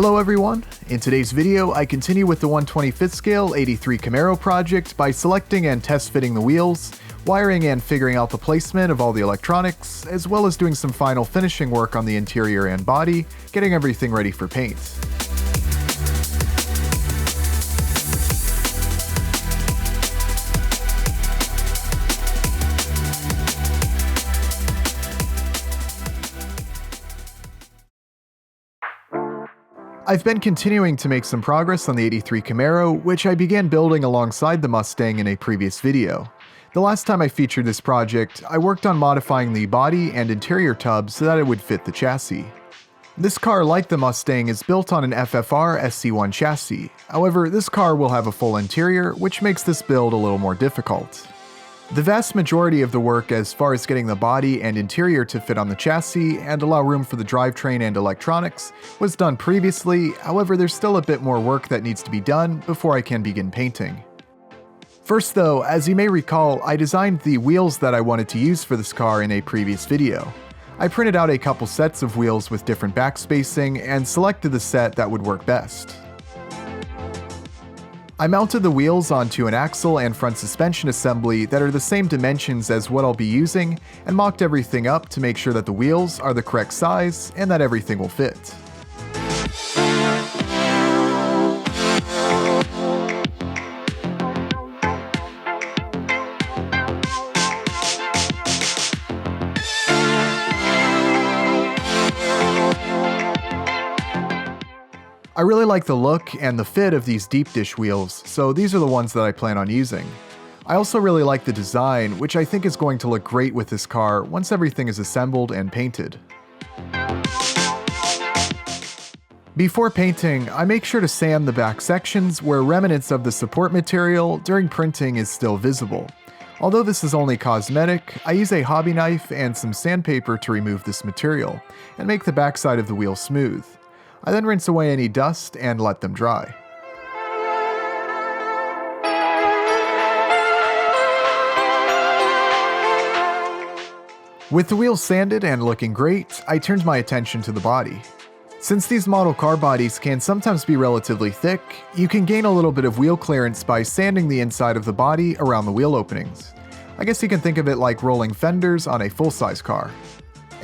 Hello everyone! In today's video, I continue with the 1/25th scale 83 Camaro project by selecting and test fitting the wheels, wiring and figuring out the placement of all the electronics, as well as doing some final finishing work on the interior and body, getting everything ready for paint. I've been continuing to make some progress on the 83 Camaro, which I began building alongside the Mustang in a previous video. The last time I featured this project, I worked on modifying the body and interior tub so that it would fit the chassis. This car, like the Mustang, is built on an FFR SC1 chassis. However, this car will have a full interior, which makes this build a little more difficult. The vast majority of the work as far as getting the body and interior to fit on the chassis and allow room for the drivetrain and electronics was done previously, however there's still a bit more work that needs to be done before I can begin painting. First though, as you may recall, I designed the wheels that I wanted to use for this car in a previous video. I printed out a couple sets of wheels with different back spacing and selected the set that would work best. I mounted the wheels onto an axle and front suspension assembly that are the same dimensions as what I'll be using, and mocked everything up to make sure that the wheels are the correct size and that everything will fit. I really like the look and the fit of these deep dish wheels, so these are the ones that I plan on using. I also really like the design, which I think is going to look great with this car once everything is assembled and painted. Before painting, I make sure to sand the back sections where remnants of the support material during printing is still visible. Although this is only cosmetic, I use a hobby knife and some sandpaper to remove this material and make the backside of the wheel smooth. I then rinse away any dust and let them dry. With the wheels sanded and looking great, I turned my attention to the body. Since these model car bodies can sometimes be relatively thick, you can gain a little bit of wheel clearance by sanding the inside of the body around the wheel openings. I guess you can think of it like rolling fenders on a full-size car.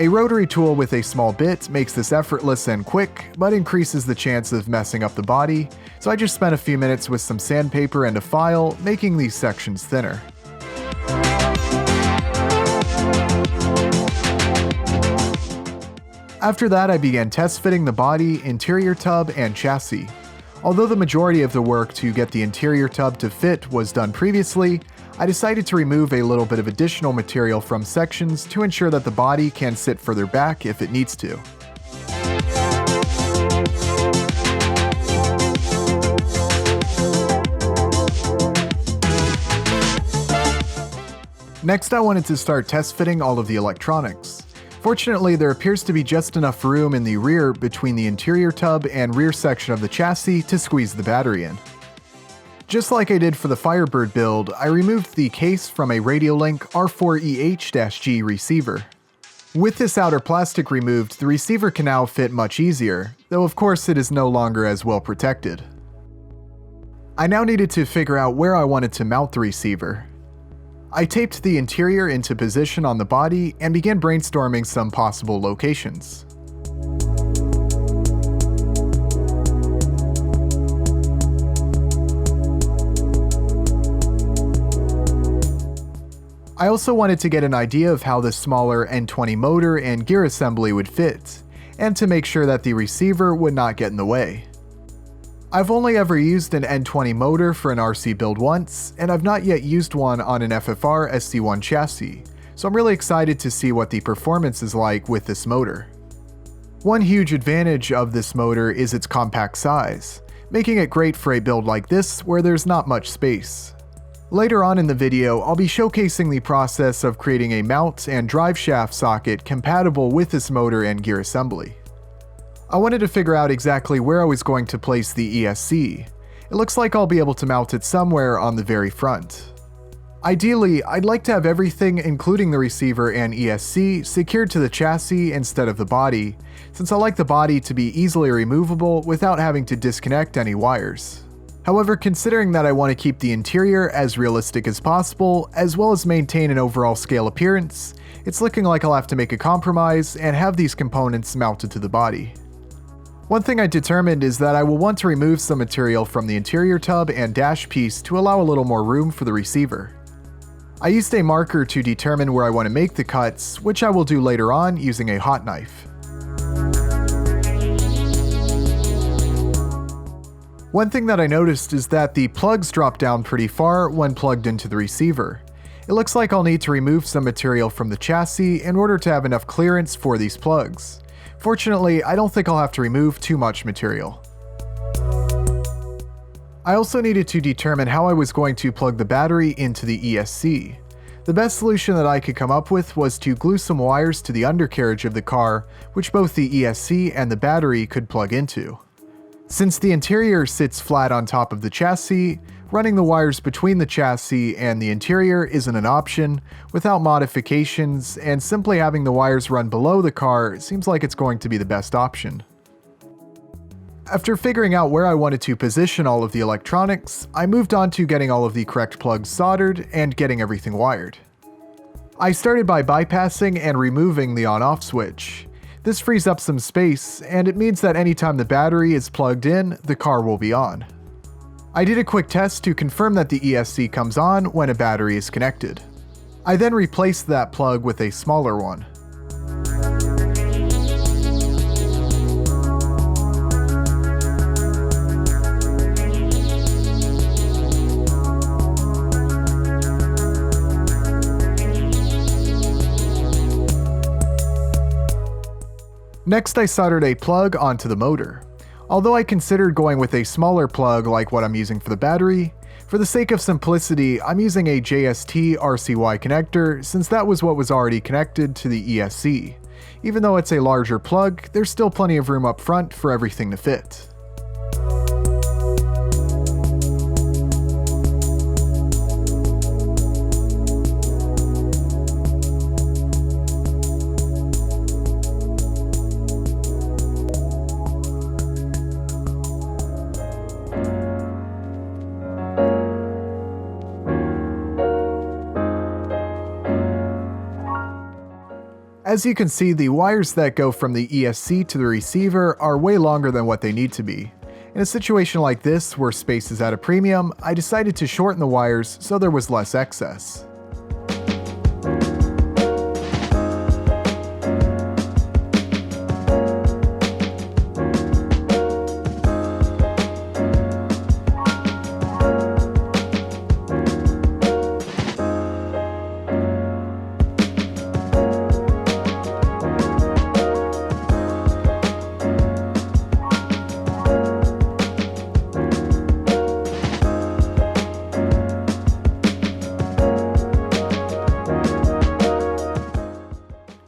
A rotary tool with a small bit makes this effortless and quick, but increases the chance of messing up the body, so I just spent a few minutes with some sandpaper and a file, making these sections thinner. After that, I began test fitting the body, interior tub, and chassis. Although the majority of the work to get the interior tub to fit was done previously, I decided to remove a little bit of additional material from sections to ensure that the body can sit further back if it needs to. Next, I wanted to start test fitting all of the electronics. Fortunately, there appears to be just enough room in the rear between the interior tub and rear section of the chassis to squeeze the battery in. Just like I did for the Firebird build, I removed the case from a Radiolink R4EH-G receiver. With this outer plastic removed, the receiver can now fit much easier, though of course it is no longer as well protected. I now needed to figure out where I wanted to mount the receiver. I taped the interior into position on the body and began brainstorming some possible locations. I also wanted to get an idea of how the smaller N20 motor and gear assembly would fit, and to make sure that the receiver would not get in the way. I've only ever used an N20 motor for an RC build once, and I've not yet used one on an FFR SC1 chassis, so I'm really excited to see what the performance is like with this motor. One huge advantage of this motor is its compact size, making it great for a build like this where there's not much space. Later on in the video, I'll be showcasing the process of creating a mount and drive shaft socket compatible with this motor and gear assembly. I wanted to figure out exactly where I was going to place the ESC. It looks like I'll be able to mount it somewhere on the very front. Ideally, I'd like to have everything, including the receiver and ESC, secured to the chassis instead of the body, since I like the body to be easily removable without having to disconnect any wires. However, considering that I want to keep the interior as realistic as possible, as well as maintain an overall scale appearance, it's looking like I'll have to make a compromise and have these components mounted to the body. One thing I determined is that I will want to remove some material from the interior tub and dash piece to allow a little more room for the receiver. I used a marker to determine where I want to make the cuts, which I will do later on using a hot knife. One thing that I noticed is that the plugs drop down pretty far when plugged into the receiver. It looks like I'll need to remove some material from the chassis in order to have enough clearance for these plugs. Fortunately, I don't think I'll have to remove too much material. I also needed to determine how I was going to plug the battery into the ESC. The best solution that I could come up with was to glue some wires to the undercarriage of the car, which both the ESC and the battery could plug into. Since the interior sits flat on top of the chassis, running the wires between the chassis and the interior isn't an option without modifications, and simply having the wires run below the car seems like it's going to be the best option. After figuring out where I wanted to position all of the electronics, I moved on to getting all of the correct plugs soldered and getting everything wired. I started by bypassing and removing the on-off switch. This frees up some space, and it means that anytime the battery is plugged in, the car will be on. I did a quick test to confirm that the ESC comes on when a battery is connected. I then replaced that plug with a smaller one. Next, I soldered a plug onto the motor. Although I considered going with a smaller plug like what I'm using for the battery, for the sake of simplicity, I'm using a JST RCY connector since that was what was already connected to the ESC. Even though it's a larger plug, there's still plenty of room up front for everything to fit. As you can see, the wires that go from the ESC to the receiver are way longer than what they need to be. In a situation like this, where space is at a premium, I decided to shorten the wires so there was less excess.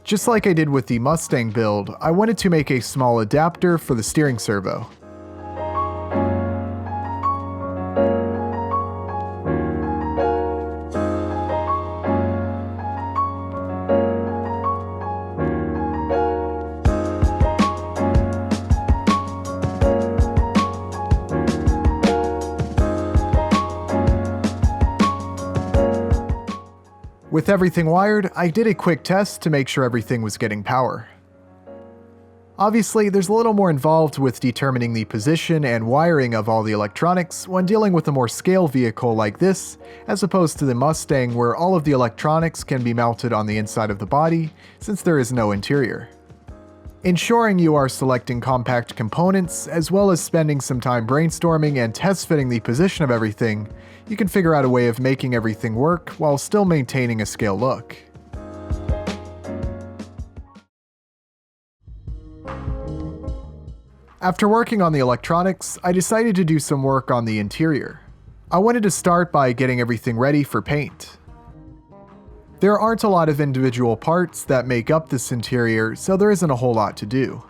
Just like I did with the Mustang build, I wanted to make a small adapter for the steering servo. With everything wired, I did a quick test to make sure everything was getting power. Obviously, there's a little more involved with determining the position and wiring of all the electronics when dealing with a more scale vehicle like this, as opposed to the Mustang where all of the electronics can be mounted on the inside of the body, since there is no interior. Ensuring you are selecting compact components, as well as spending some time brainstorming and test fitting the position of everything, you can figure out a way of making everything work while still maintaining a scale look. After working on the electronics, I decided to do some work on the interior. I wanted to start by getting everything ready for paint. There aren't a lot of individual parts that make up this interior, so there isn't a whole lot to do.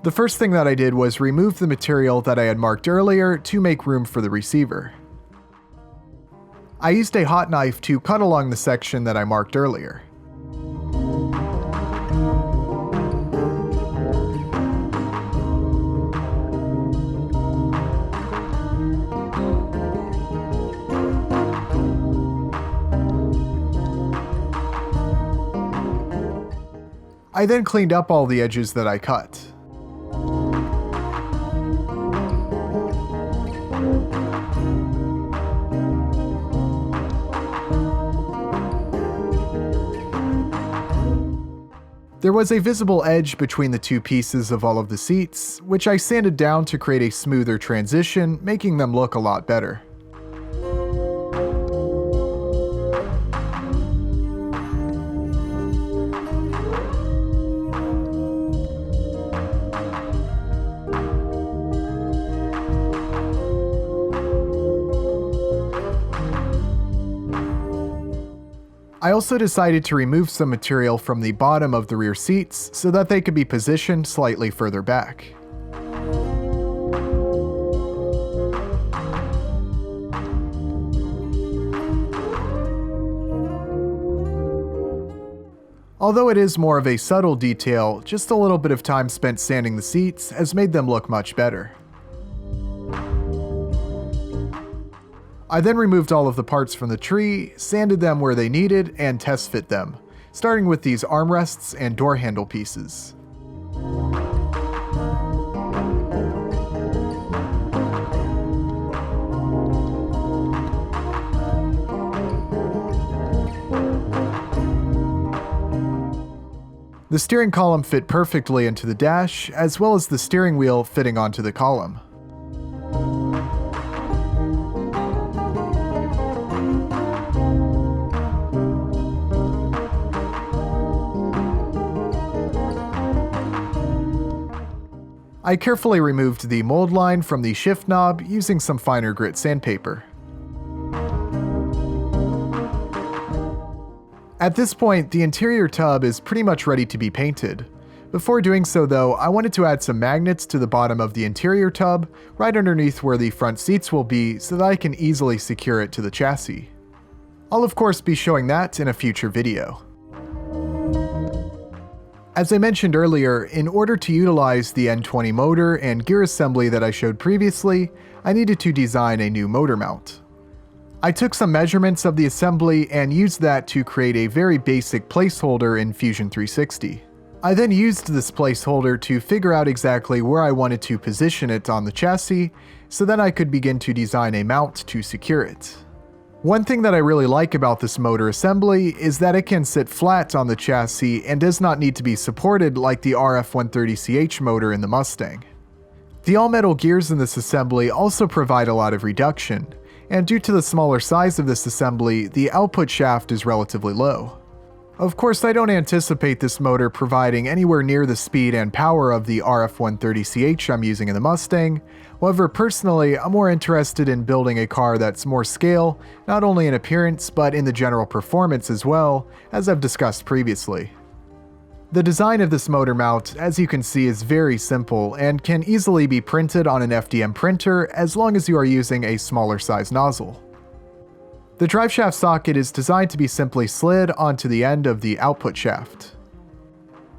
The first thing that I did was remove the material that I had marked earlier to make room for the receiver. I used a hot knife to cut along the section that I marked earlier. I then cleaned up all the edges that I cut. There was a visible edge between the two pieces of all of the seats, which I sanded down to create a smoother transition, making them look a lot better. I also decided to remove some material from the bottom of the rear seats so that they could be positioned slightly further back. Although it is more of a subtle detail, just a little bit of time spent sanding the seats has made them look much better. I then removed all of the parts from the tree, sanded them where they needed, and test fit them, starting with these armrests and door handle pieces. The steering column fit perfectly into the dash, as well as the steering wheel fitting onto the column. I carefully removed the mold line from the shift knob using some finer grit sandpaper. At this point, the interior tub is pretty much ready to be painted. Before doing so though, I wanted to add some magnets to the bottom of the interior tub, right underneath where the front seats will be, so that I can easily secure it to the chassis. I'll of course be showing that in a future video. As I mentioned earlier, in order to utilize the N20 motor and gear assembly that I showed previously, I needed to design a new motor mount. I took some measurements of the assembly and used that to create a very basic placeholder in Fusion 360. I then used this placeholder to figure out exactly where I wanted to position it on the chassis, so then I could begin to design a mount to secure it. One thing that I really like about this motor assembly is that it can sit flat on the chassis and does not need to be supported like the RF130CH motor in the Mustang. The all-metal gears in this assembly also provide a lot of reduction, and due to the smaller size of this assembly, the output shaft is relatively low. Of course, I don't anticipate this motor providing anywhere near the speed and power of the RF130CH I'm using in the Mustang. However, personally, I'm more interested in building a car that's more scale, not only in appearance, but in the general performance as well, as I've discussed previously. The design of this motor mount, as you can see, is very simple and can easily be printed on an FDM printer as long as you are using a smaller size nozzle. The driveshaft socket is designed to be simply slid onto the end of the output shaft.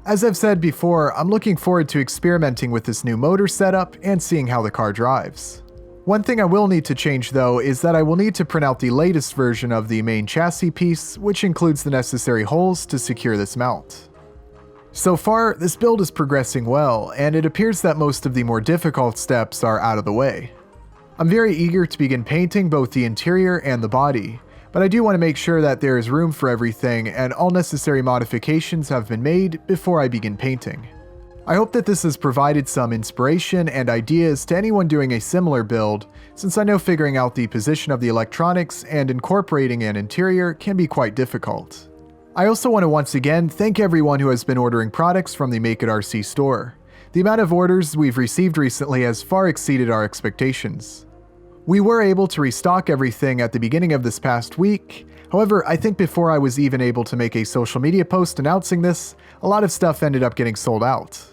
As I've said before, I'm looking forward to experimenting with this new motor setup and seeing how the car drives. One thing I will need to change though is that I will need to print out the latest version of the main chassis piece, which includes the necessary holes to secure this mount. So far, this build is progressing well, and it appears that most of the more difficult steps are out of the way. I'm very eager to begin painting both the interior and the body, but I do want to make sure that there is room for everything and all necessary modifications have been made before I begin painting. I hope that this has provided some inspiration and ideas to anyone doing a similar build, since I know figuring out the position of the electronics and incorporating an interior can be quite difficult. I also want to once again thank everyone who has been ordering products from the Make It RC store. The amount of orders we've received recently has far exceeded our expectations. We were able to restock everything at the beginning of this past week. However, I think before I was even able to make a social media post announcing this, a lot of stuff ended up getting sold out.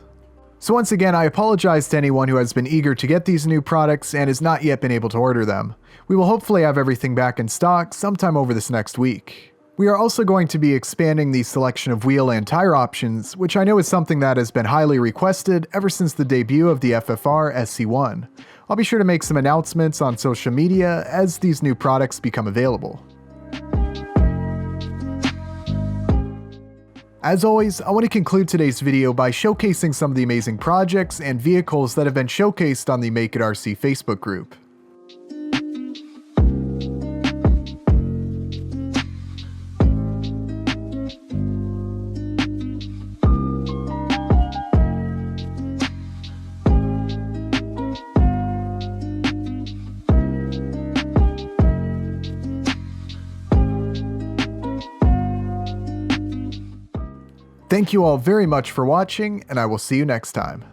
So once again, I apologize to anyone who has been eager to get these new products and has not yet been able to order them. We will hopefully have everything back in stock sometime over this next week. We are also going to be expanding the selection of wheel and tire options, which I know is something that has been highly requested ever since the debut of the FFR SC1. I'll be sure to make some announcements on social media as these new products become available. As always, I want to conclude today's video by showcasing some of the amazing projects and vehicles that have been showcased on the Make It RC Facebook group. Thank you all very much for watching, and I will see you next time.